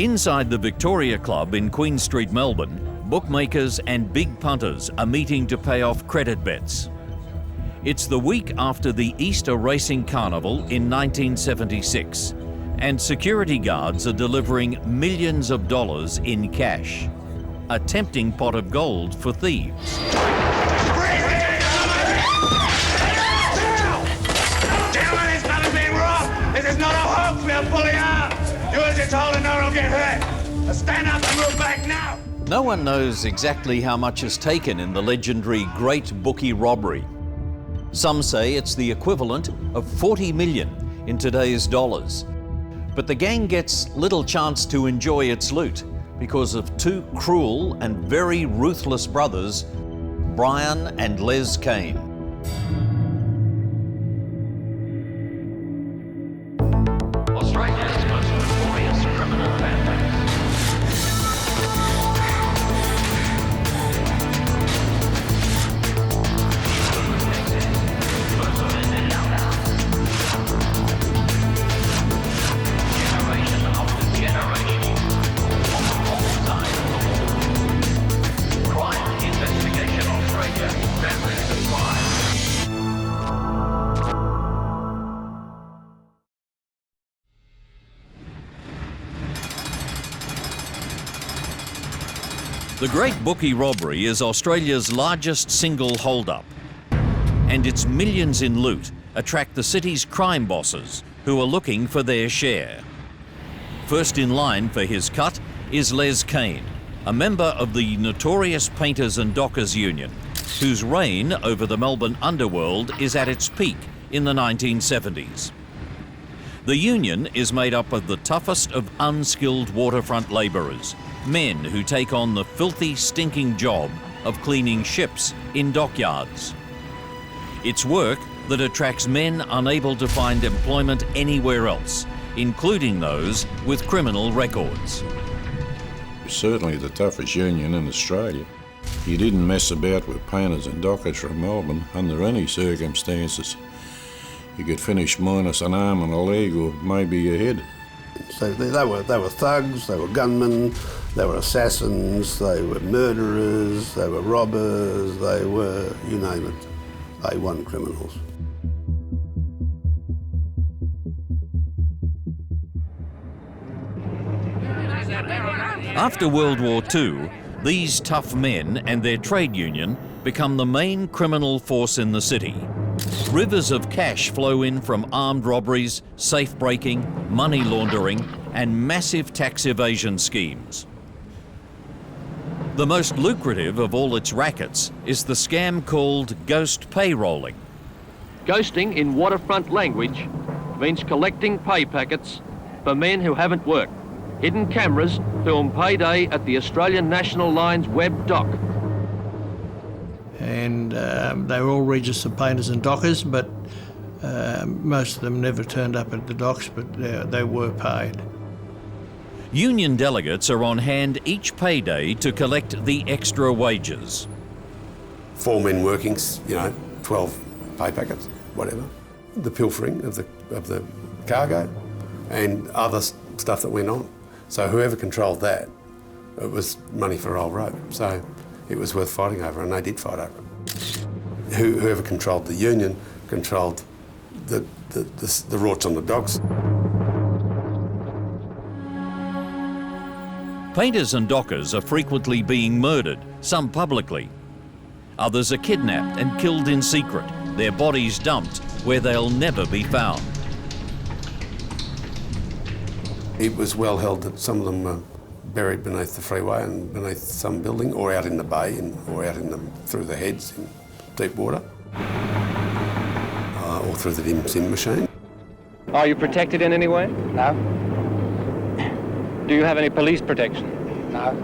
Inside the Victoria Club in Queen Street, Melbourne, bookmakers and big punters are meeting to pay off credit bets. It's the week after the Easter Racing Carnival in 1976, and security guards are delivering millions of dollars in cash. A tempting pot of gold for thieves. Gentlemen, it's not being robbed. This is not a hoax. We'll pull you out. Do as you're told and no one will get hurt. Now stand up and move back now. No one knows exactly how much is taken in the legendary Great Bookie robbery. Some say it's the equivalent of 40 million in today's dollars. But the gang gets little chance to enjoy its loot because of two cruel and very ruthless brothers, Brian and Les Kane. Australia's most notorious criminal families. Generation after generation, on the wrong side of the wall. Crime Investigation Australia, families of crime. The Great Bookie robbery is Australia's largest single hold-up, and its millions in loot attract the city's crime bosses who are looking for their share. First in line for his cut is Les Kane, a member of the notorious Painters and Dockers Union, whose reign over the Melbourne underworld is at its peak in the 1970s. The union is made up of the toughest of unskilled waterfront labourers, men who take on the filthy, stinking job of cleaning ships in dockyards. It's work that attracts men unable to find employment anywhere else, including those with criminal records. Certainly the toughest union in Australia. You didn't mess about with painters and dockers from Melbourne under any circumstances. You could finish minus an arm and a leg or maybe a head. So they were thugs, they were gunmen, they were assassins, they were murderers, they were robbers, they were, you name it, A1 criminals. After World War II, these tough men and their trade union become the main criminal force in the city. Rivers of cash flow in from armed robberies, safe breaking, money laundering, and massive tax evasion schemes. The most lucrative of all its rackets is the scam called ghost payrolling. Ghosting, in waterfront language, means collecting pay packets for men who haven't worked. Hidden cameras film payday at the Australian National Line's web dock. And they were all registered painters and dockers, but most of them never turned up at the docks, but they were paid. Union delegates are on hand each payday to collect the extra wages. 4 men working, 12 pay packets, whatever. The pilfering of the cargo and other stuff that went on. So whoever controlled that, it was money for old rope. So it was worth fighting over, and they did fight over it. Whoever controlled the union controlled the rorts on the docks. Painters and dockers are frequently being murdered, some publicly. Others are kidnapped and killed in secret, their bodies dumped where they'll never be found. It was well held that some of them were buried beneath the freeway and beneath some building, or out in the bay, or out through the heads in deep water, or through the dim sim machine. Are you protected in any way? No. Do you have any police protection? No.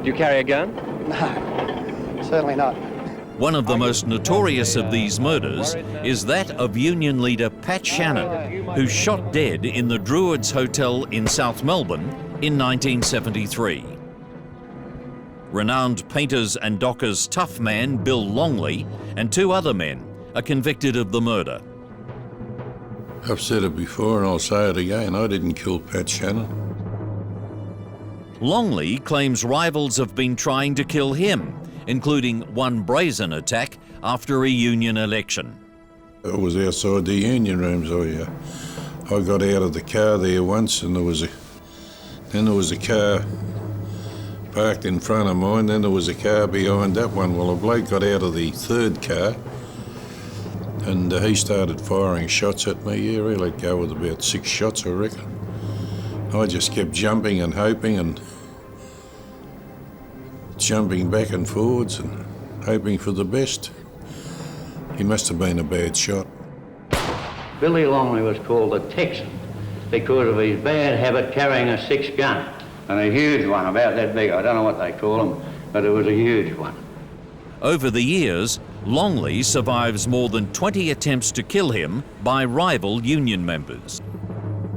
Do you carry a gun? No. Certainly not. One of the most notorious of these murders is that of union leader Pat Shannon, who shot dead in the Druids Hotel in South Melbourne in 1973. Renowned Painters and Dockers tough man Bill Longley and 2 other men are convicted of the murder. I've said it before and I'll say it again, I didn't kill Pat Shannon. Longley claims rivals have been trying to kill him, including one brazen attack after a union election. I was outside the union rooms. I got out of the car there once, and there was a car parked in front of mine, then there was a car behind that one. Well, a bloke got out of the third car and he started firing shots at me. Yeah, he let go with about 6 shots, I reckon. I just kept jumping and hoping and jumping back and forwards and hoping for the best. He must have been a bad shot. Billy Longley was called the Texan because of his bad habit carrying a 6-gun, and a huge one, about that big. I don't know what they call them, but it was a huge one. Over the years, Longley survives more than 20 attempts to kill him by rival union members.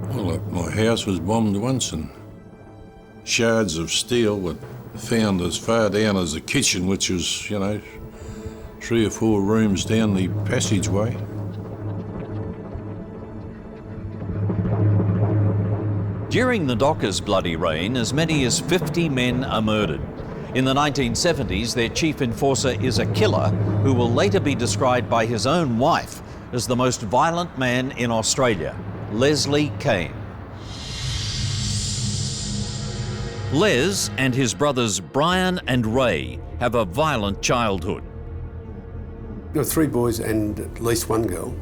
Well, my house was bombed once and shards of steel were found as far down as the kitchen, which was, 3 or 4 rooms down the passageway. During the Dockers' bloody reign, as many as 50 men are murdered. In the 1970s, their chief enforcer is a killer who will later be described by his own wife as the most violent man in Australia, Les Kane. Les and his brothers Brian and Ray have a violent childhood. There were 3 boys and at least 1 girl.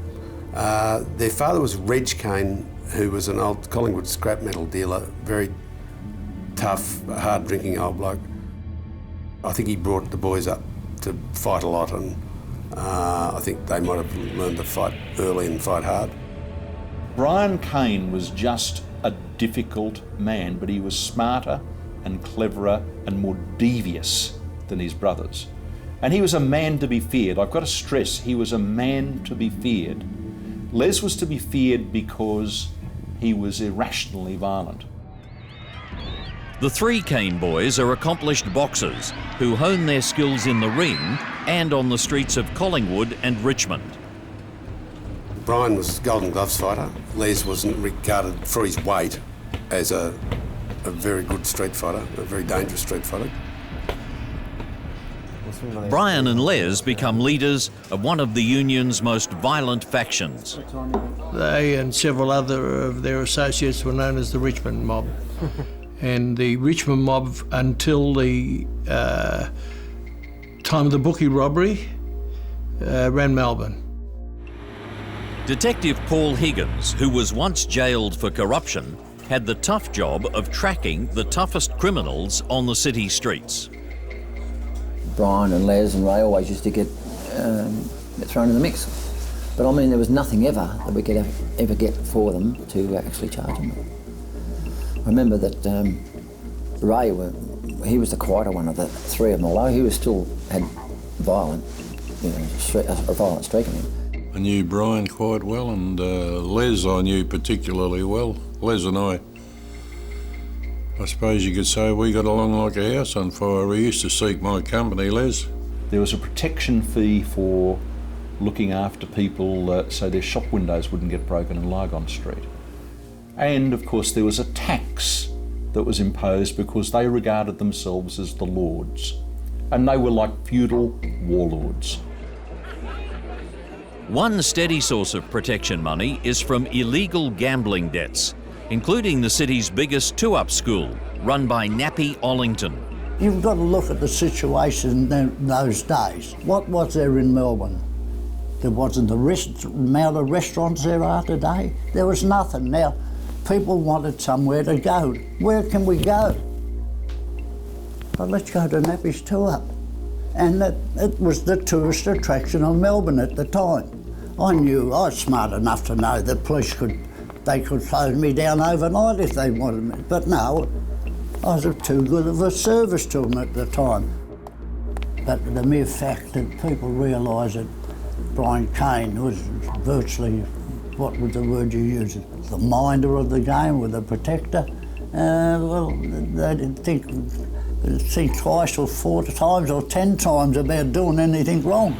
Their father was Reg Kane, who was an old Collingwood scrap metal dealer, very tough, hard-drinking old bloke. I think he brought the boys up to fight a lot, and I think they might have learned to fight early and fight hard. Brian Kane was just a difficult man, but he was smarter and cleverer and more devious than his brothers. And he was a man to be feared. I've got to stress, he was a man to be feared. Les was to be feared because he was irrationally violent. The 3 Kane boys are accomplished boxers who hone their skills in the ring and on the streets of Collingwood and Richmond. Brian was a Golden Gloves fighter. Les wasn't regarded for his weight as a very good street fighter, a very dangerous street fighter. Brian and Les become leaders of one of the union's most violent factions. They and several other of their associates were known as the Richmond Mob. And the Richmond Mob, until the time of the Bookie robbery, ran Melbourne. Detective Paul Higgins, who was once jailed for corruption, had the tough job of tracking the toughest criminals on the city streets. Brian and Les and Ray always used to get thrown in the mix. But I mean, there was nothing ever that we could ever get for them to actually charge them. I remember that Ray, he was the quieter one of the 3 of them, although he was still had violent, a violent streak in him. I knew Brian quite well, and Les I knew particularly well. Les and I suppose you could say we got along like a house on fire. He used to seek my company, Les. There was a protection fee for looking after people so their shop windows wouldn't get broken in Lygon Street. And of course there was a tax that was imposed because they regarded themselves as the lords. And they were like feudal warlords. One steady source of protection money is from illegal gambling debts, including the city's biggest 2-up school, run by Nappy Ollington. You've got to look at the situation in those days. What was there in Melbourne? There wasn't the amount of restaurants there are today. There was nothing. Now, people wanted somewhere to go. Where can we go? Well, let's go to Nappy's 2-up. And it was the tourist attraction of Melbourne at the time. I was smart enough to know that police could close me down overnight if they wanted me. But no, I was too good of a service to them at the time. But the mere fact that people realise that Brian Kane was virtually, what was the word you used, the minder of the game, or the protector, well, they didn't think twice or 4 times or 10 times about doing anything wrong.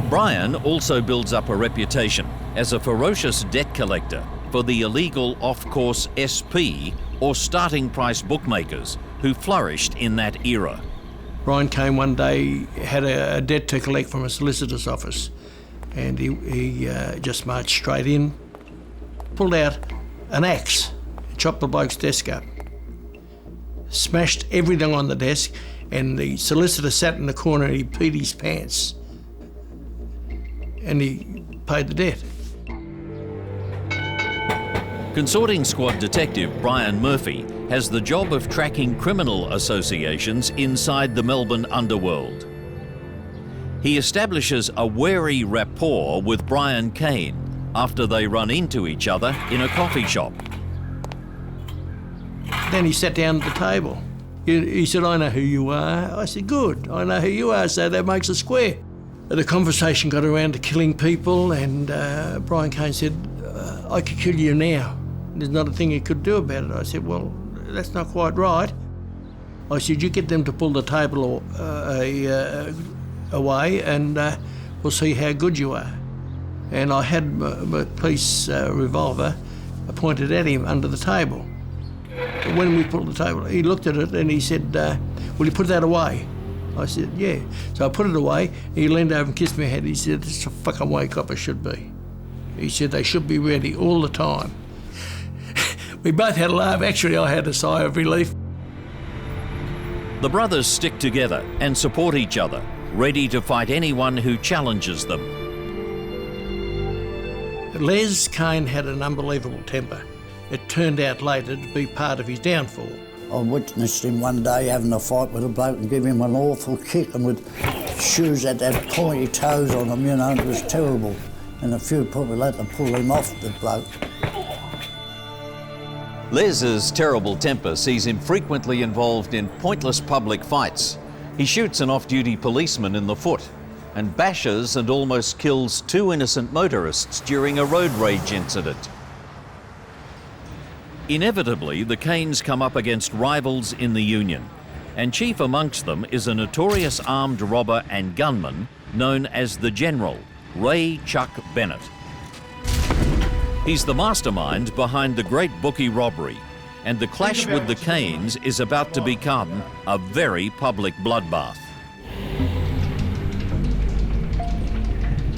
Brian also builds up a reputation, as a ferocious debt collector for the illegal off-course SP or starting price bookmakers who flourished in that era. Brian Kane one day had a debt to collect from a solicitor's office, and he just marched straight in, pulled out an axe, chopped the bloke's desk up, smashed everything on the desk, and the solicitor sat in the corner and he peed his pants. And he paid the debt. Consorting Squad Detective Brian Murphy has the job of tracking criminal associations inside the Melbourne underworld. He establishes a wary rapport with Brian Kane after they run into each other in a coffee shop. Then he sat down at the table. He said, "I know who you are." I said, "Good, I know who you are, so that makes a square." The conversation got around to killing people, and Brian Kane said, "I could kill you now. There's not a thing you could do about it." I said, "Well, that's not quite right." I said, "You get them to pull the table away and we'll see how good you are." And I had my police revolver pointed at him under the table. When we pulled the table, he looked at it and he said, "Will you put that away?" I said, "Yeah." So I put it away. He leaned over and kissed my head. He said, "It's the fucking way coppers should be." He said, "They should be ready all the time." We both had a laugh. Actually, I had a sigh of relief. The brothers stick together and support each other, ready to fight anyone who challenges them. Les Kane had an unbelievable temper. It turned out later to be part of his downfall. I witnessed him one day having a fight with a bloke and give him an awful kick, and with shoes that had pointy toes on them, you know, it was terrible. And a few people had to pull him off the bloke. Les's terrible temper sees him frequently involved in pointless public fights. He shoots an off-duty policeman in the foot and bashes and almost kills 2 innocent motorists during a road rage incident. Inevitably, the Kanes come up against rivals in the Union, and chief amongst them is a notorious armed robber and gunman known as the General, Ray Chuck Bennett. He's the mastermind behind the great Bookie robbery, and the clash with the Kanes is about to become a very public bloodbath.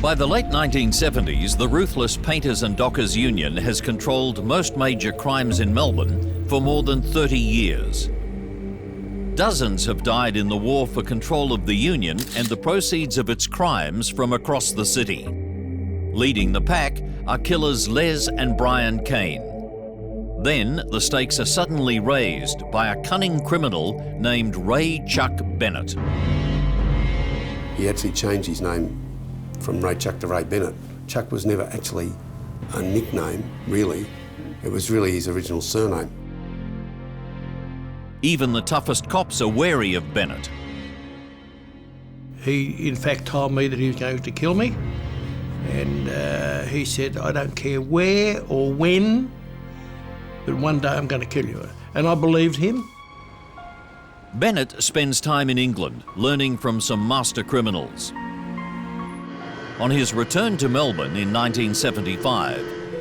By the late 1970s, the ruthless Painters and Dockers Union has controlled most major crimes in Melbourne for more than 30 years. Dozens have died in the war for control of the union and the proceeds of its crimes from across the city. Leading the pack are killers Les and Brian Kane. Then the stakes are suddenly raised by a cunning criminal named Ray Chuck Bennett. He actually changed his name from Ray Chuck to Ray Bennett. Chuck was never actually a nickname, really. It was really his original surname. Even the toughest cops are wary of Bennett. He, in fact, told me that he was going to kill me. And he said, "I don't care where or when, but one day I'm going to kill you." And I believed him. Bennett spends time in England, learning from some master criminals. On his return to Melbourne in 1975,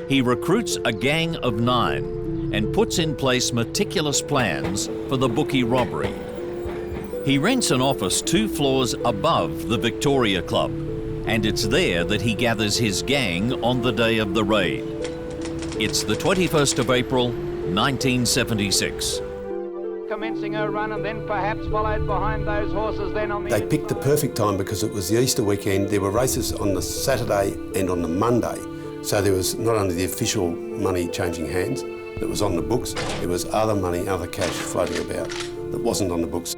he recruits a gang of 9 and puts in place meticulous plans for the Bookie robbery. He rents an office 2 floors above the Victoria Club, and it's there that he gathers his gang on the day of the raid. It's the 21st of April, 1976. Commencing her run and then perhaps followed behind those horses then on the... They picked the perfect time because it was the Easter weekend. There were races on the Saturday and on the Monday. So there was not only the official money changing hands that was on the books, there was other money, other cash floating about that wasn't on the books.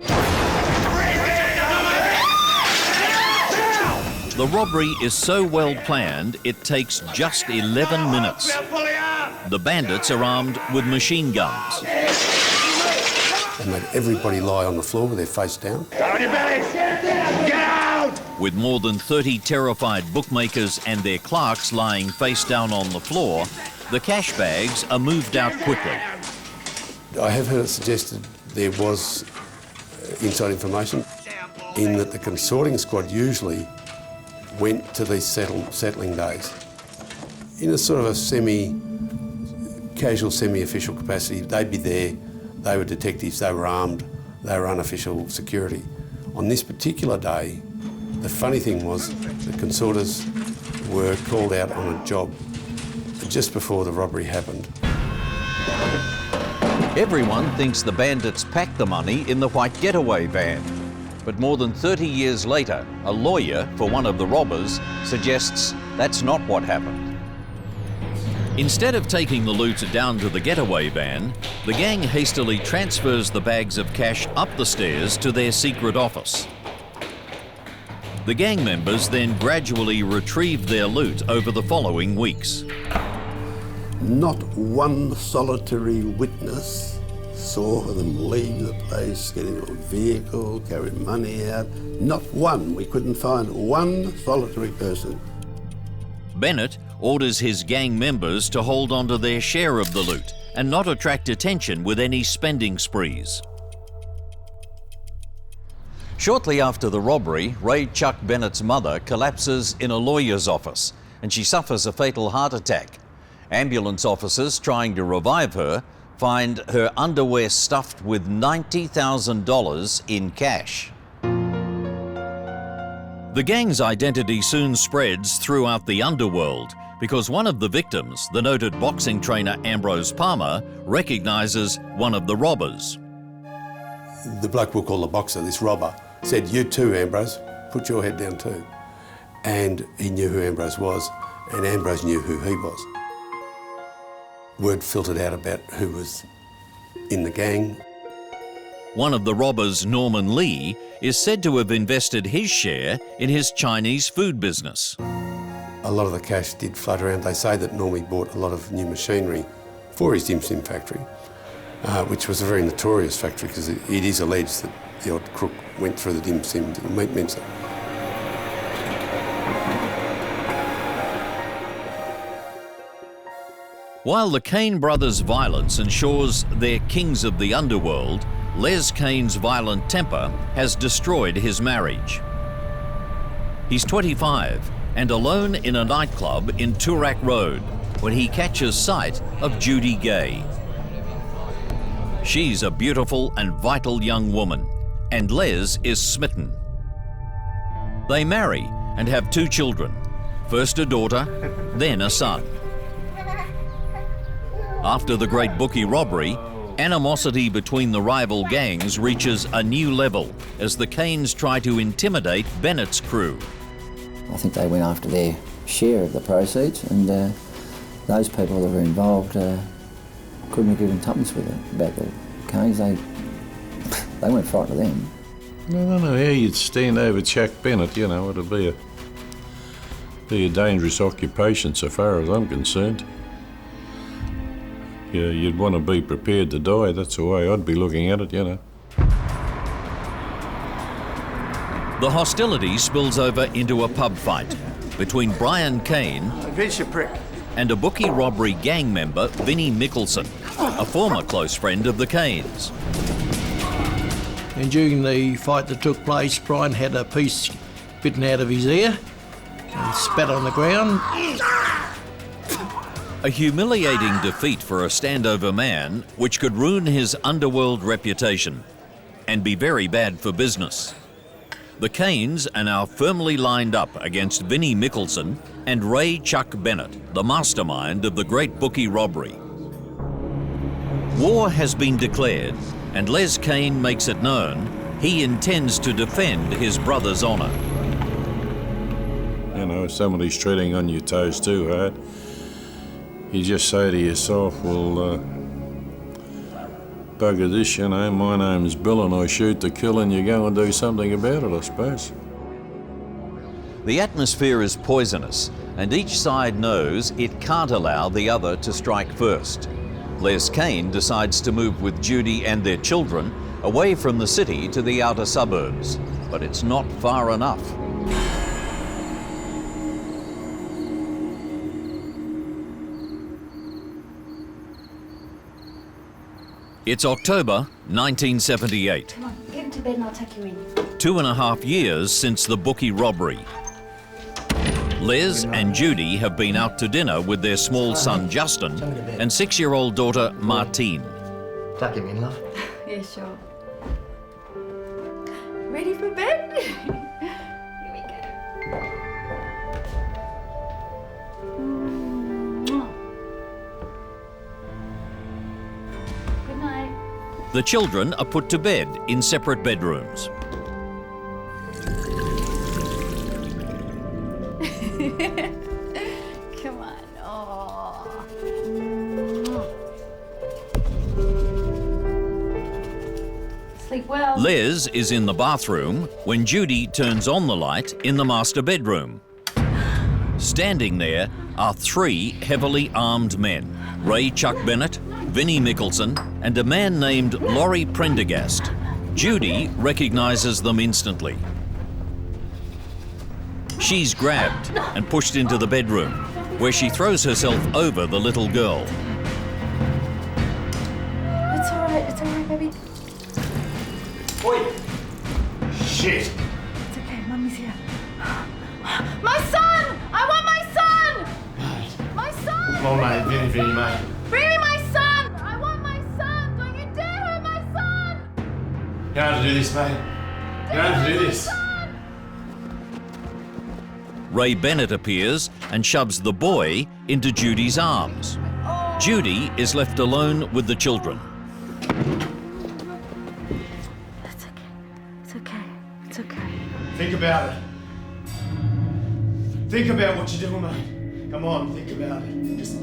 The robbery is so well planned, it takes just 11 minutes. The bandits are armed with machine guns. They made everybody lie on the floor with their face down. Down on your bellies! Get out! With more than 30 terrified bookmakers and their clerks lying face down on the floor, the cash bags are moved out quickly. I have heard it suggested there was inside information in that the consorting squad usually went to these settling days. in a sort of a semi-casual, semi-official capacity. They'd be there, they were detectives, they were armed, they were unofficial security. On this particular day, the funny thing was the consorters were called out on a job just before the robbery happened. Everyone thinks the bandits packed the money in the white getaway van. But more than 30 years later, a lawyer for one of the robbers suggests that's not what happened. Instead of taking the loot down to the getaway van, the gang hastily transfers the bags of cash up the stairs to their secret office. The gang members then gradually retrieved their loot over the following weeks. Not one solitary witness saw them leave the place, get into a vehicle, carry money out. Not one. We couldn't find one solitary person. Bennett orders his gang members to hold on to their share of the loot and not attract attention with any spending sprees. Shortly after the robbery, Ray Chuck Bennett's mother collapses in a lawyer's office and she suffers a fatal heart attack. Ambulance officers trying to revive her find her underwear stuffed with $90,000 in cash. The gang's identity soon spreads throughout the underworld because one of the victims, the noted boxing trainer Ambrose Palmer, recognises one of the robbers. The bloke we'll call the boxer, this robber, said, "You too, Ambrose, put your head down too." And he knew who Ambrose was, and Ambrose knew who he was. Word filtered out about who was in the gang. One of the robbers, Norman Lee, is said to have invested his share in his Chinese food business. A lot of the cash did float around. They say that Normie bought a lot of new machinery for his dim sim factory, which was a very notorious factory because it is alleged that the odd crook went through the dim sim to the meat mincer. While the Kane brothers' violence ensures they're kings of the underworld, Les Kane's violent temper has destroyed his marriage. He's 25 and alone in a nightclub in Toorak Road when he catches sight of Judy Gay. She's a beautiful and vital young woman, and Les is smitten. They marry and have 2 children, first a daughter, then a son. After the great Bookie robbery, animosity between the rival gangs reaches a new level as the Kanes try to intimidate Bennett's crew. I think they went after their share of the proceeds, and those people that were involved couldn't have given tuppence with it about the Kanes. They weren't frightened of them. I don't know how you'd stand over Chuck Bennett, you know, it'd be a dangerous occupation so far as I'm concerned. Yeah, you'd want to be prepared to die, that's the way I'd be looking at it, you know. The hostility spills over into a pub fight between Brian Kane and a Bookie robbery gang member, Vinnie Mickelson, a former close friend of the Kanes. And during the fight that took place, Brian had a piece bitten out of his ear and spat on the ground. A humiliating defeat for a standover man, which could ruin his underworld reputation and be very bad for business. The Kanes are now firmly lined up against Vinnie Mickelson and Ray Chuck Bennett, the mastermind of the great Bookie robbery. War has been declared, and Les Kane makes it known he intends to defend his brother's honour. You know, if somebody's treading on your toes too hard, you just say to yourself, well, bugger this, you know, my name's Bill and I shoot to kill and you go and do something about it, I suppose. The atmosphere is poisonous, and each side knows it can't allow the other to strike first. Les Kane decides to move with Judy and their children away from the city to the outer suburbs, but it's not far enough. It's October 1978. Come on, get into bed and I'll tuck you in. 2.5 years since the Bookie robbery. Les and Judy have been out to dinner with their small son Justin and 6-year-old daughter Martine. Tuck him in, love. Yeah, sure. Ready for bed? Here we go. Good night. The children are put to bed in separate bedrooms. Come on. Oh. Sleep well. Les is in the bathroom when Judy turns on the light in the master bedroom. Standing there are 3 heavily armed men, Ray Chuck Bennett, Vinnie Mickelson, and a man named Laurie Prendergast. Judy recognises them instantly. She's grabbed and pushed into the bedroom, where she throws herself over the little girl. It's all right, baby. Oi! Shit! It's okay, Mummy's here. My son! I want my son! Mate. My son! Come on, mate. Vinny, mate. Bring me my son! I want my son! Don't you dare hurt my son! You don't have to do this, mate. You don't have to do this. Ray Bennett appears and shoves the boy into Judy's arms. Judy is left alone with the children. It's okay. It's okay. Think about it. Think about what you're doing, mate. Come on, think about it. Just...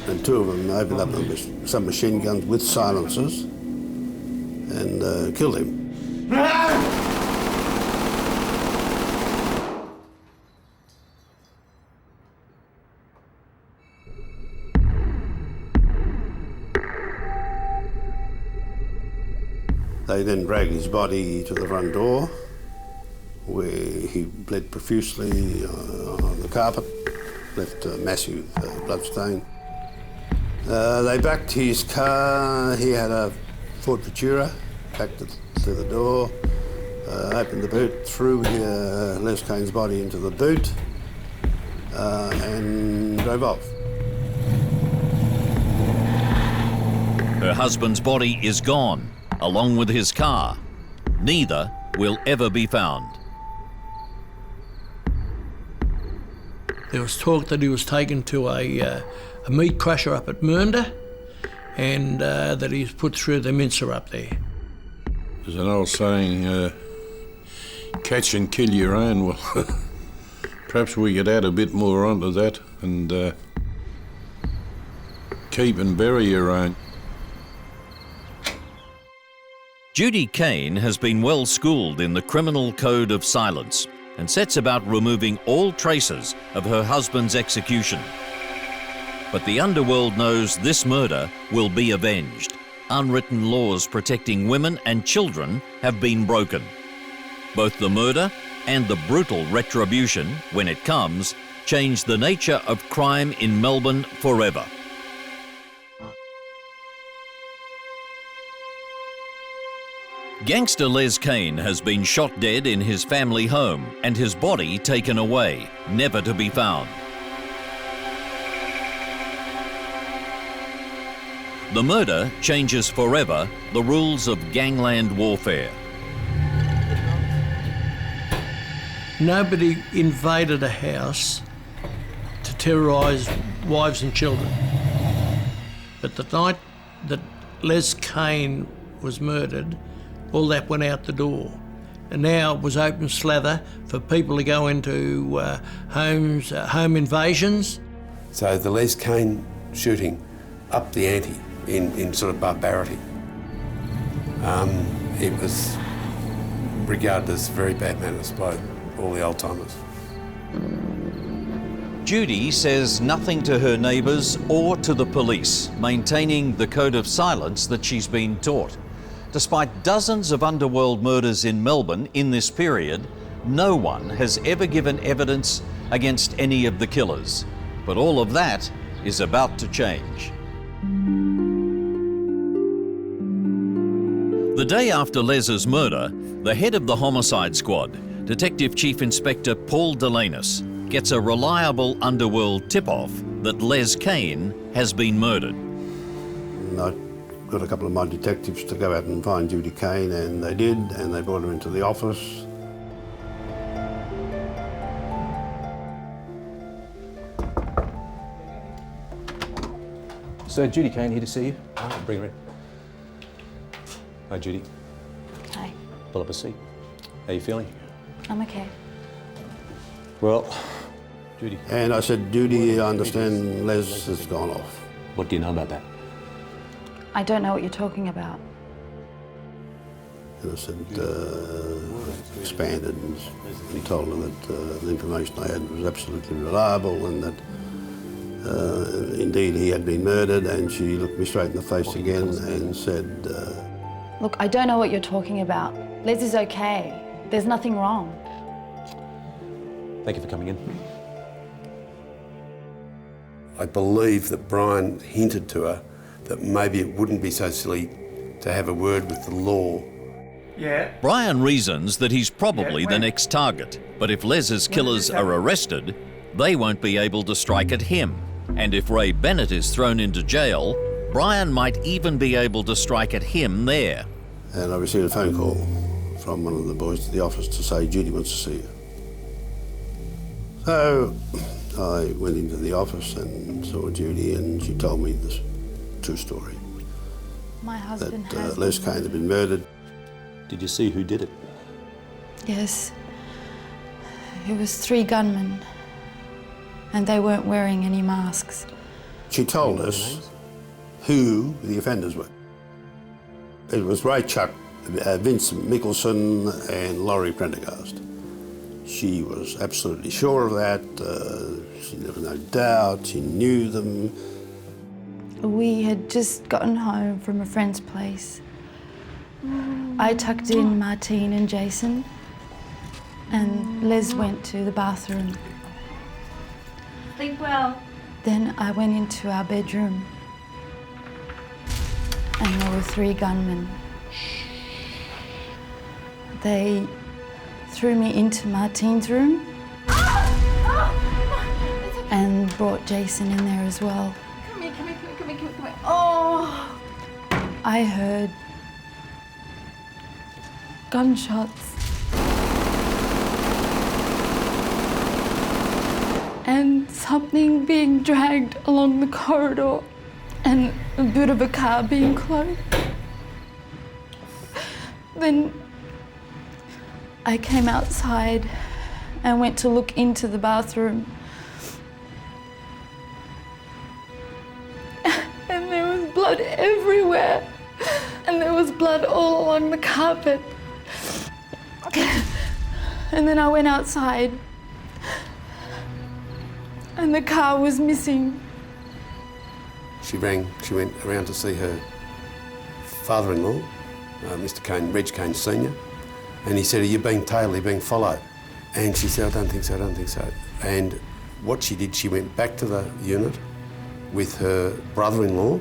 And 2 of them opened up some machine guns with silencers and killed him. They then dragged his body to the front door, where he bled profusely on the carpet, left a massive blood stain. They backed his car. He had a Ford Futura, backed it to the door, opened the boot, threw Les Kane's body into the boot, and drove off. Her husband's body is gone, along with his car. Neither will ever be found. There was talk that he was taken to a meat crusher up at Mernda, and that he was put through the mincer up there. There's an old saying, catch and kill your own. Well, perhaps we could add a bit more onto that and keep and bury your own. Judy Kane has been well schooled in the criminal code of silence and sets about removing all traces of her husband's execution. But the underworld knows this murder will be avenged. Unwritten laws protecting women and children have been broken. Both the murder and the brutal retribution, when it comes, change the nature of crime in Melbourne forever. Gangster Les Kane has been shot dead in his family home and his body taken away, never to be found. The murder changes forever the rules of gangland warfare. Nobody invaded a house to terrorise wives and children. But the night that Les Kane was murdered, all that went out the door. And now it was open slather for people to go into homes, home invasions. So the Les Kane shooting upped the ante in sort of barbarity. It was regarded as very bad manners by all the old-timers. Judy says nothing to her neighbours or to the police, maintaining the code of silence that she's been taught. Despite dozens of underworld murders in Melbourne in this period, no one has ever given evidence against any of the killers. But all of that is about to change. The day after Les's murder, the head of the homicide squad, Detective Chief Inspector Paul Delanus, gets a reliable underworld tip-off that Les Kane has been murdered. I got a couple of my detectives to go out and find Judy Kane, and they did, and they brought her into the office. So Judy Kane here to see you. Bring her in. Hi, Judy. Hi. Pull up a seat. How you feeling? I'm okay. Well, Judy. And I said, Judy, I understand Les has gone off. What do you know about that? I don't know what you're talking about. And I said, expanded and told her that the information I had was absolutely reliable and that indeed he had been murdered, and she looked me straight in the face again and said... Look, I don't know what you're talking about. Les is okay. There's nothing wrong. Thank you for coming in. I believe that Brian hinted to her that maybe it wouldn't be so silly to have a word with the law. Yeah. Brian reasons that he's probably the next target, but if Les's killers are arrested, they won't be able to strike at him. And if Ray Bennett is thrown into jail, Brian might even be able to strike at him there. And I received a phone call from one of the boys at the office to say Judy wants to see you. So I went into the office and saw Judy, and she told me this true story. My husband that has Les Kane had been murdered. Did you see who did it? Yes. It was 3 gunmen, and they weren't wearing any masks. She told us who the offenders were. It was Ray Chuck, Vincent Mickelson and Laurie Prendergast. She was absolutely sure of that. There was no doubt. She knew them. We had just gotten home from a friend's place. I tucked in Martine and Jason, and Les went to the bathroom. Sleep well. Then I went into our bedroom, and there were 3 gunmen. They threw me into Martine's room and brought Jason in there as well. Come here, come here, come here, come here, come here, come here. Oh! I heard gunshots and something being dragged along the corridor and a bit of a car being closed. Then I came outside and went to look into the bathroom. And there was blood everywhere. And there was blood all along the carpet. And then I went outside and the car was missing. She went around to see her father-in-law, Mr. Kane, Reg Kane Sr., and he said, "Are you being tailed, are you being followed?" And she said, "I don't think so, I don't think so." And what she did, she went back to the unit with her brother-in-law,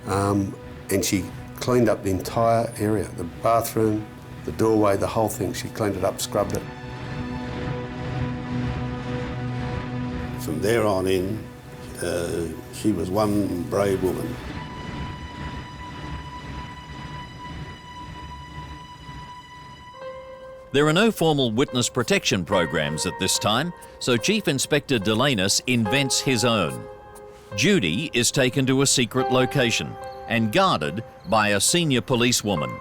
and she cleaned up the entire area, the bathroom, the doorway, the whole thing. She cleaned it up, scrubbed it. From there on in, she was one brave woman. There are no formal witness protection programs at this time, so Chief Inspector Delanus invents his own. Judy is taken to a secret location and guarded by a senior policewoman.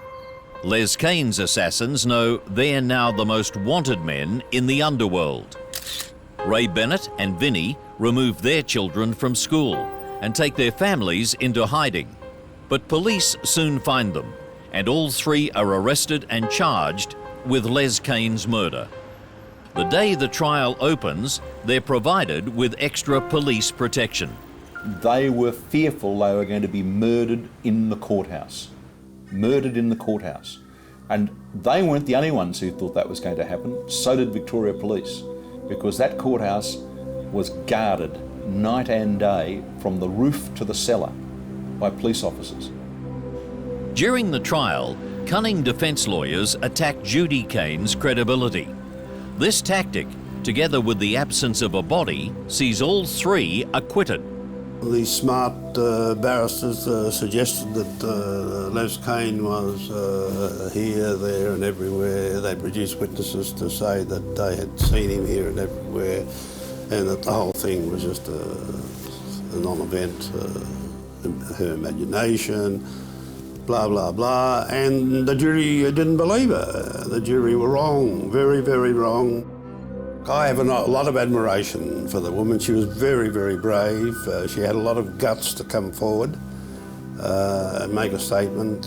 Les Kane's assassins know they're now the most wanted men in the underworld. Ray Bennett and Vinnie remove their children from school and take their families into hiding. But police soon find them, and all 3 are arrested and charged with Les Kane's murder. The day the trial opens, they're provided with extra police protection. They were fearful they were going to be murdered in the courthouse. Murdered in the courthouse. And they weren't the only ones who thought that was going to happen. So did Victoria Police, because that courthouse was guarded night and day from the roof to the cellar by police officers. During the trial, cunning defence lawyers attacked Judy Kane's credibility. This tactic, together with the absence of a body, sees all three acquitted. The smart barristers suggested that Les Kane was here, there and everywhere. They produced witnesses to say that they had seen him here and everywhere, and that the whole thing was just a non-event, her imagination, blah, blah, blah. And the jury didn't believe her. The jury were wrong, very, very wrong. I have a lot of admiration for the woman. She was very, very brave. She had a lot of guts to come forward, make a statement,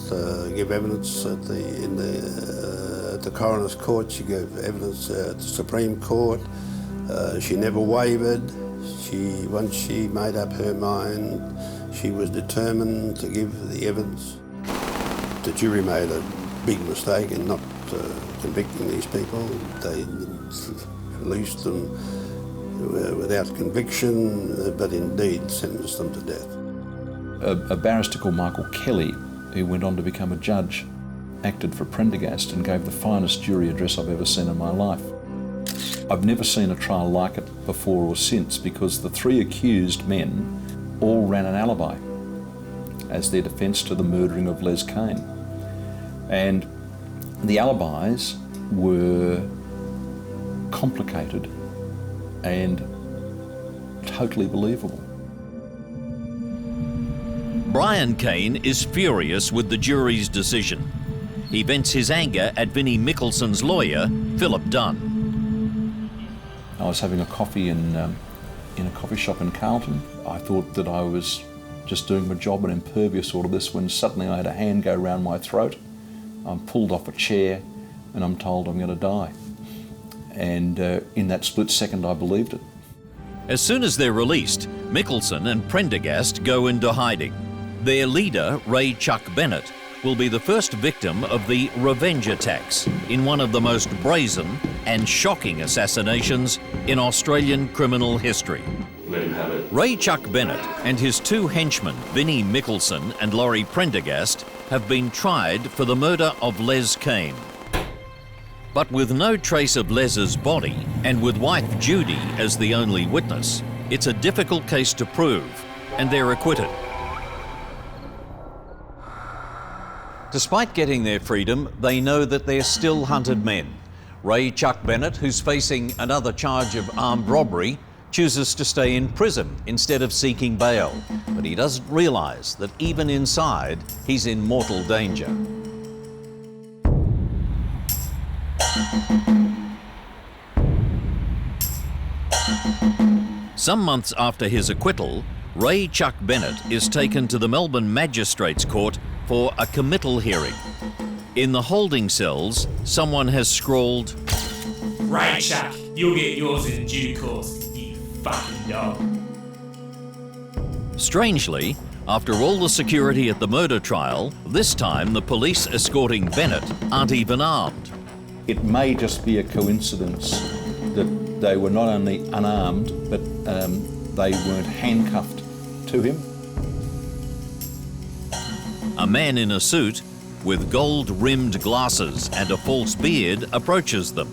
give evidence at the coroner's court. She gave evidence at the Supreme Court. She never wavered. Once she made up her mind, she was determined to give the evidence. The jury made a big mistake in not convicting these people. They released them without conviction, but indeed sentenced them to death. A barrister called Michael Kelly, who went on to become a judge, acted for Prendergast and gave the finest jury address I've ever seen in my life. I've never seen a trial like it before or since, because the three accused men all ran an alibi as their defence to the murdering of Les Kane. And the alibis were complicated and totally believable. Brian Kane is furious with the jury's decision. He vents his anger at Vinnie Mickelson's lawyer, Philip Dunn. I was having a coffee in a coffee shop in Carlton. I thought that I was just doing my job and impervious to all of this, when suddenly I had a hand go around my throat. I'm pulled off a chair and I'm told I'm going to die. And in that split second, I believed it. As soon as they're released, Mickelson and Prendergast go into hiding. Their leader, Ray Chuck Bennett, will be the first victim of the revenge attacks in one of the most brazen and shocking assassinations in Australian criminal history. Let him have it. Ray Chuck Bennett and his two henchmen, Vinnie Mickelson and Laurie Prendergast, have been tried for the murder of Les Kane. But with no trace of Les's body, and with wife Judy as the only witness, it's a difficult case to prove, and they're acquitted. Despite getting their freedom, they know that they're still hunted men. Ray Chuck Bennett, who's facing another charge of armed robbery, chooses to stay in prison instead of seeking bail. But he doesn't realise that even inside, he's in mortal danger. Some months after his acquittal, Ray Chuck Bennett is taken to the Melbourne Magistrates Court for a committal hearing. In the holding cells, someone has scrawled, "Ray Chuck, you'll get yours in due course, you fucking dog." Strangely, after all the security at the murder trial, this time the police escorting Bennett aren't even armed. It may just be a coincidence that they were not only unarmed, but they weren't handcuffed to him. A man in a suit with gold-rimmed glasses and a false beard approaches them.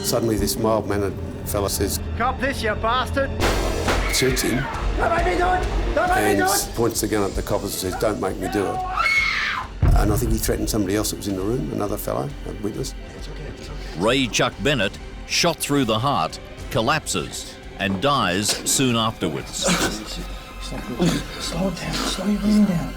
Suddenly this mild-mannered fella says, "Cop this, you bastard!" shoots him, Don't make me do it! Don't make me do it! points the gun at the cop and says, "Don't make me do it." And I think he threatened somebody else that was in the room, another fellow, a witness. Ray Chuck Bennett, shot through the heart, collapses and dies soon afterwards. Slow it down, slow your breathing down.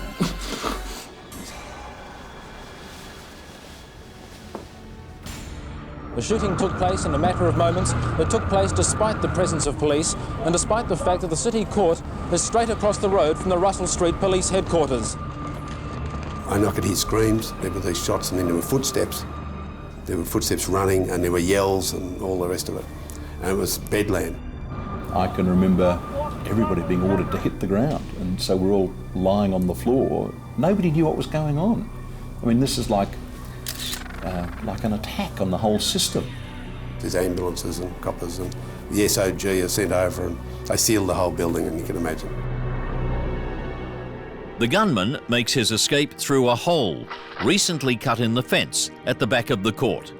The shooting took place in a matter of moments. It took place despite the presence of police and despite the fact that the City Court is straight across the road from the Russell Street Police Headquarters. I could hear screams. There were these shots and then there were footsteps. There were footsteps running and there were yells and all the rest of it. And it was bedlam. I can remember everybody being ordered to hit the ground, and so we're all lying on the floor. Nobody knew what was going on. I mean, this is like an attack on the whole system. There's ambulances and coppers, and the SOG are sent over and they seal the whole building, and you can imagine. The gunman makes his escape through a hole recently cut in the fence at the back of the court.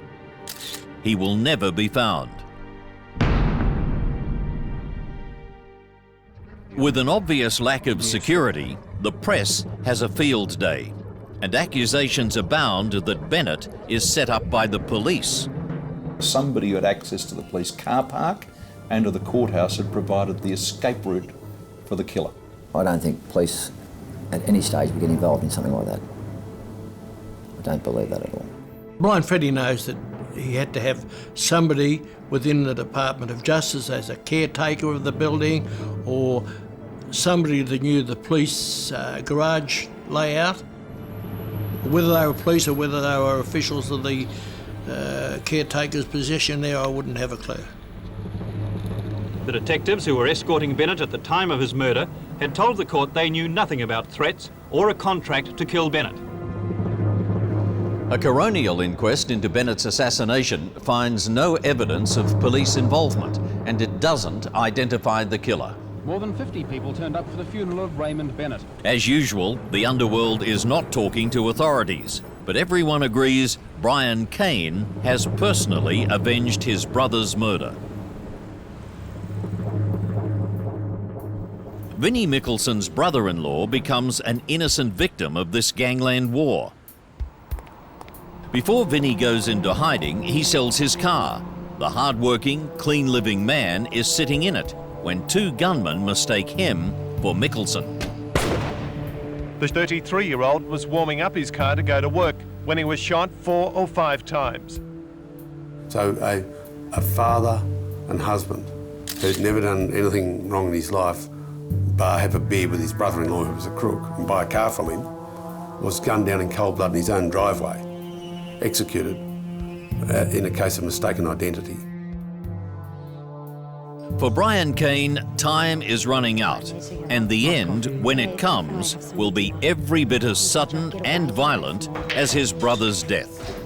He will never be found. With an obvious lack of security, the press has a field day, and accusations abound that Bennett is set up by the police. Somebody who had access to the police car park and to the courthouse had provided the escape route for the killer. I don't think police at any stage would get involved in something like that. I don't believe that at all. Blind Freddie knows that he had to have somebody within the Department of Justice as a caretaker of the building, or somebody that knew the police garage layout. Whether they were police or whether they were officials of the caretaker's position there, I wouldn't have a clue. The detectives who were escorting Bennett at the time of his murder had told the court they knew nothing about threats or a contract to kill Bennett. A coronial inquest into Bennett's assassination finds no evidence of police involvement, and it doesn't identify the killer. More than 50 people turned up for the funeral of Raymond Bennett. As usual, the underworld is not talking to authorities, but everyone agrees Brian Kane has personally avenged his brother's murder. Vinnie Mickelson's brother-in-law becomes an innocent victim of this gangland war. Before Vinnie goes into hiding, he sells his car. The hard-working, clean-living man is sitting in it when two gunmen mistake him for Mickelson. The 33-year-old was warming up his car to go to work when he was shot 4 or 5 times. So a father and husband who'd never done anything wrong in his life but have a beer with his brother-in-law who was a crook and buy a car from him, was gunned down in cold blood in his own driveway, executed in a case of mistaken identity. For Brian Kane, time is running out, and the end, when it comes, will be every bit as sudden and violent as his brother's death.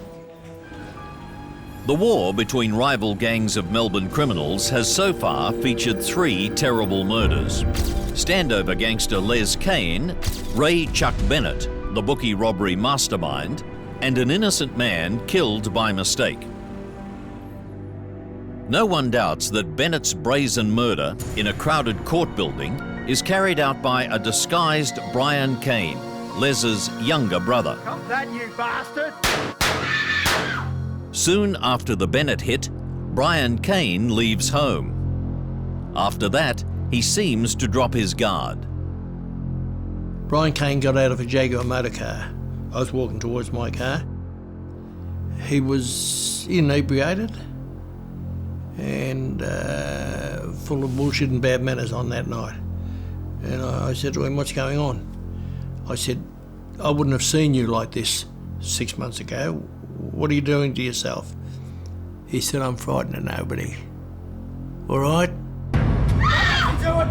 The war between rival gangs of Melbourne criminals has so far featured 3 terrible murders. Standover gangster Les Kane, Ray Chuck Bennett, the Bookie robbery mastermind, and an innocent man killed by mistake. No one doubts that Bennett's brazen murder in a crowded court building is carried out by a disguised Brian Kane, Les's younger brother. Come that, you bastard! Soon after the Bennett hit, Brian Kane leaves home. After that, he seems to drop his guard. Brian Kane got out of a Jaguar motor car. I was walking towards my car. He was inebriated and full of bullshit and bad manners on that night. And I said to him, "What's going on?" I said, "I wouldn't have seen you like this 6 months ago. What are you doing to yourself?" He said, "I'm frightened of nobody." All right? Do it!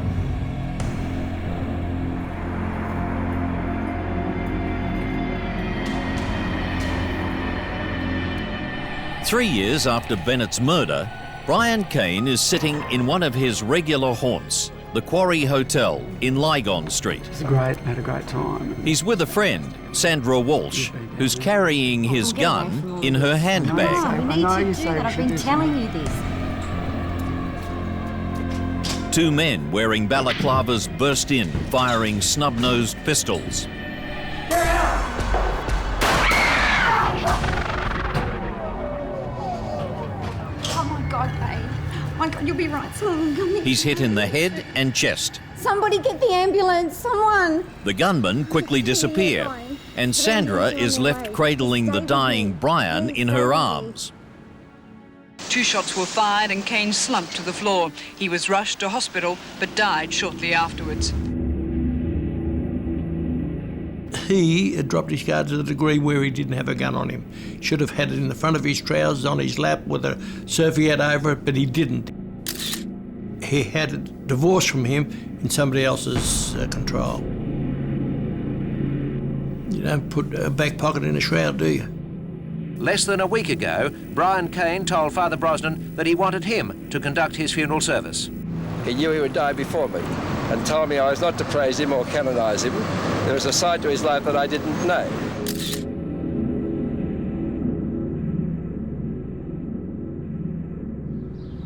Three years after Bennett's murder, Brian Kane is sitting in one of his regular haunts, the Quarry Hotel in Lygon Street. It's great, had a great time. He's with a friend, Sandra Walsh, who's carrying his gun in her handbag. I know you say I've been telling you this. Two men wearing balaclavas burst in, firing snub-nosed pistols. Oh my God, babe. My God, you'll be right soon. He's hit in the head and chest. Somebody get the ambulance, someone. The gunmen quickly disappear, and Sandra is left cradling the dying Brian in her arms. 2 shots were fired and Kane slumped to the floor. He was rushed to hospital but died shortly afterwards. He had dropped his guard to the degree where he didn't have a gun on him. Should have had it in the front of his trousers, on his lap, with a serviette over it, but he didn't. He had it divorced from him in somebody else's control. You don't put a back pocket in a shroud, do you? Less than a week ago, Brian Kane told Father Brosnan that he wanted him to conduct his funeral service. He knew he would die before me and told me I was not to praise him or canonise him. There was a side to his life that I didn't know.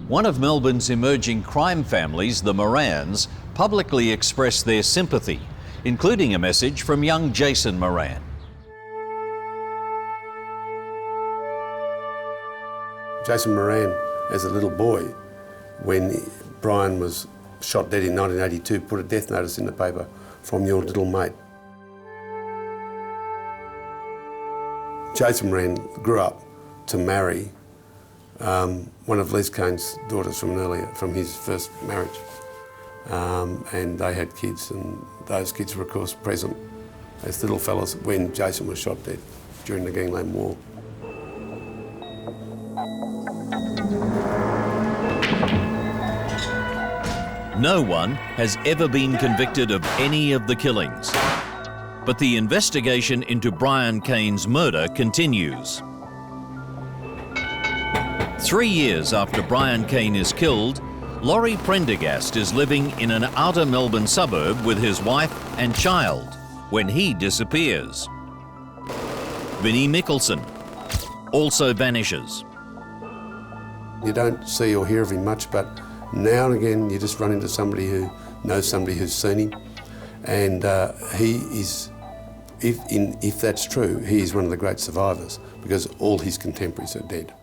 One of Melbourne's emerging crime families, the Morans, publicly expressed their sympathy, including a message from young Jason Moran. Jason Moran, as a little boy, when Brian was shot dead in 1982, put a death notice in the paper from your little mate. Jason Moran grew up to marry one of Les Kane's daughters from his first marriage. And they had kids, and those kids were of course present as little fellas when Jason was shot dead during the Gangland War. No one has ever been convicted of any of the killings, but the investigation into Brian Kane's murder continues. 3 years after Brian Kane is killed, Laurie Prendergast is living in an outer Melbourne suburb with his wife and child when he disappears. Vinnie Mickelson also vanishes. You don't see or hear of him much, but now and again you just run into somebody who knows somebody who's seen him, and he is, if that's true, he is one of the great survivors because all his contemporaries are dead.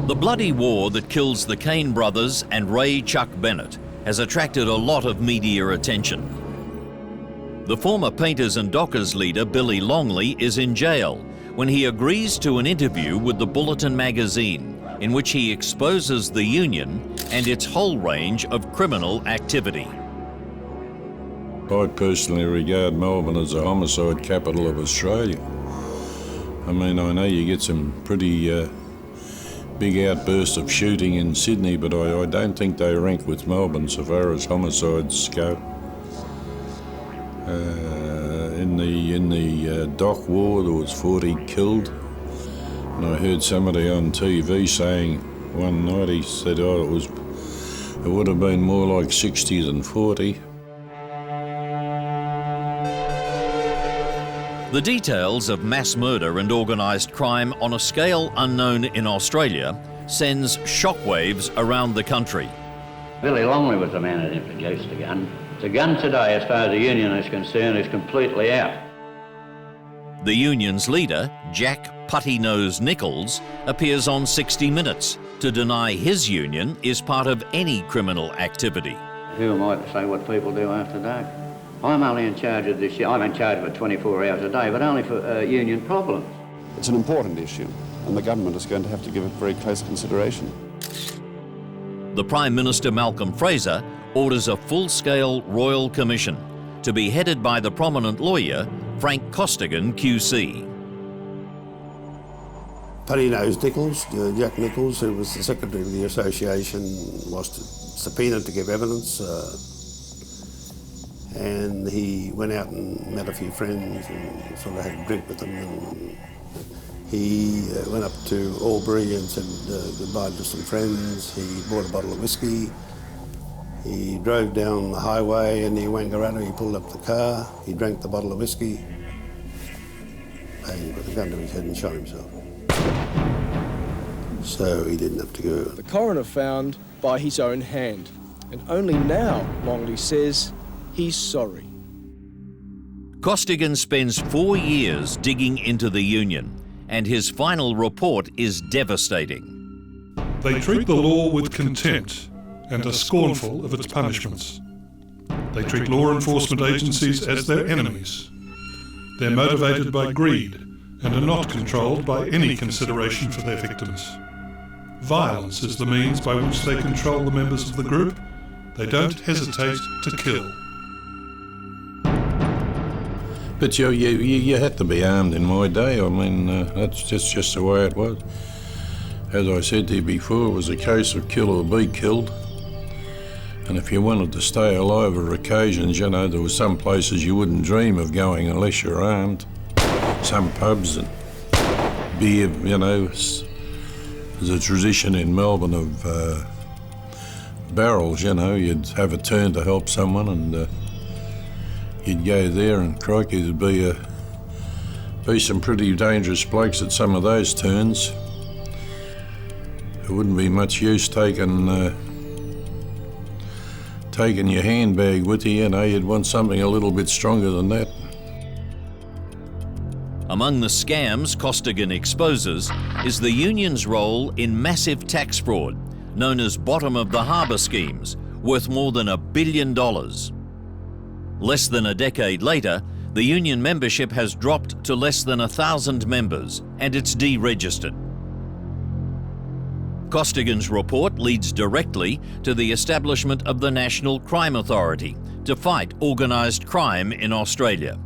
The bloody war that kills the Kane brothers and Ray Chuck Bennett has attracted a lot of media attention. The former Painters and Dockers leader Billy Longley is in jail when he agrees to an interview with the Bulletin magazine in which he exposes the union and its whole range of criminal activity. I personally regard Melbourne as the homicide capital of Australia. I mean, I know you get some pretty big outbursts of shooting in Sydney, but I don't think they rank with Melbourne so far as homicides go. In the dock war, there was 40 killed, and I heard somebody on TV saying one night, he said, it would have been more like 60 than 40. The details of mass murder and organised crime on a scale unknown in Australia sends shockwaves around the country. Billy Longley was the man that introduced the gun. The gun today, as far as the union is concerned, is completely out. The union's leader, Jack Putty-Nose Nichols, appears on 60 Minutes to deny his union is part of any criminal activity. Who am I to say what people do after dark? I'm only in charge of this. I'm in charge of it 24 hours a day, but only for union problems. It's an important issue, and the government is going to have to give it very close consideration. The Prime Minister, Malcolm Fraser, orders a full-scale royal commission to be headed by the prominent lawyer, Frank Costigan QC. Putty-Nose Nichols, Jack Nichols, who was the secretary of the association, was subpoenaed to give evidence, and he went out and met a few friends and sort of had a drink with them, and he went up to Albury and said goodbye to some friends. He bought a bottle of whiskey. He drove down the highway and he Wangaratta, he pulled up the car, he drank the bottle of whiskey, and he put the gun to his head and shot himself. So he didn't have to go. The coroner found by his own hand, and only now, Longley says, he's sorry. Costigan spends 4 years digging into the union, and his final report is devastating. They treat the law with contempt and are scornful of its punishments. They treat law enforcement agencies as their enemies. They're motivated by greed and are not controlled by any consideration for their victims. Violence is the means by which they control the members of the group. They don't hesitate to kill. But you had to be armed in my day. I mean, that's just the way it was. As I said to you before, it was a case of kill or be killed. And if you wanted to stay alive on occasions, you know, there were some places you wouldn't dream of going unless you're armed. Some pubs and beer, you know. There's a tradition in Melbourne of barrels, you know. You'd have a turn to help someone and you'd go there and crikey, there'd be some pretty dangerous blokes at some of those turns. It wouldn't be much use taking your handbag with you, you know, you'd want something a little bit stronger than that. Among the scams Costigan exposes is the union's role in massive tax fraud, known as bottom of the harbour schemes, worth more than $1 billion. Less than a decade later, the union membership has dropped to less than 1,000 members, and it's deregistered. Costigan's report leads directly to the establishment of the National Crime Authority to fight organised crime in Australia.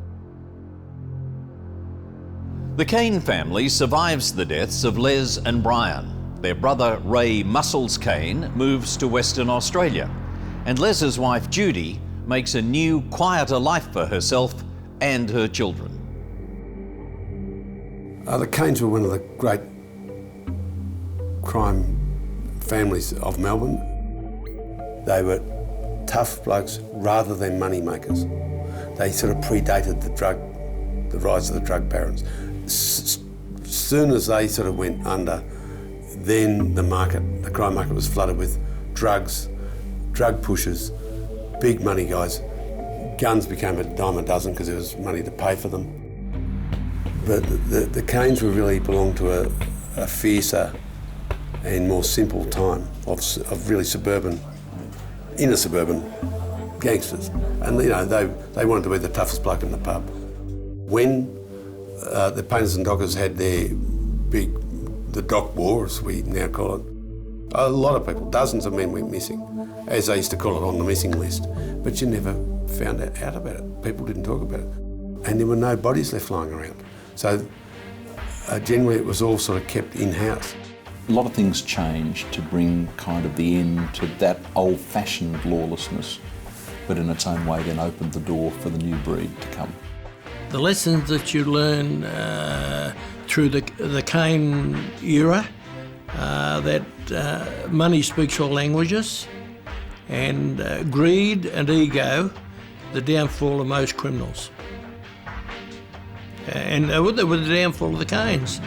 The Kane family survives the deaths of Les and Brian. Their brother Ray Muscles Kane moves to Western Australia, and Les's wife Judy makes a new, quieter life for herself and her children. The Kanes were one of the great crime families of Melbourne. They were tough blokes rather than money makers. They sort of predated the rise of the drug barons. Soon as they sort of went under, then the crime market was flooded with drugs, drug pushers, big money guys. Guns became a dime a dozen because there was money to pay for them. But the Kanes really belonged to a fiercer and more simple time of really inner suburban gangsters. And you know, they wanted to be the toughest bloke in the pub. When the painters and dockers had the dock war, as we now call it, a lot of people, dozens of men went missing, as they used to call it, on the missing list. But you never found out about it. People didn't talk about it. And there were no bodies left lying around. So generally it was all sort of kept in-house. A lot of things changed to bring kind of the end to that old-fashioned lawlessness, but in its own way then opened the door for the new breed to come. The lessons that you learn through the Kane era, that money speaks all languages, and greed and ego, the downfall of most criminals. And with the downfall of the Kanes.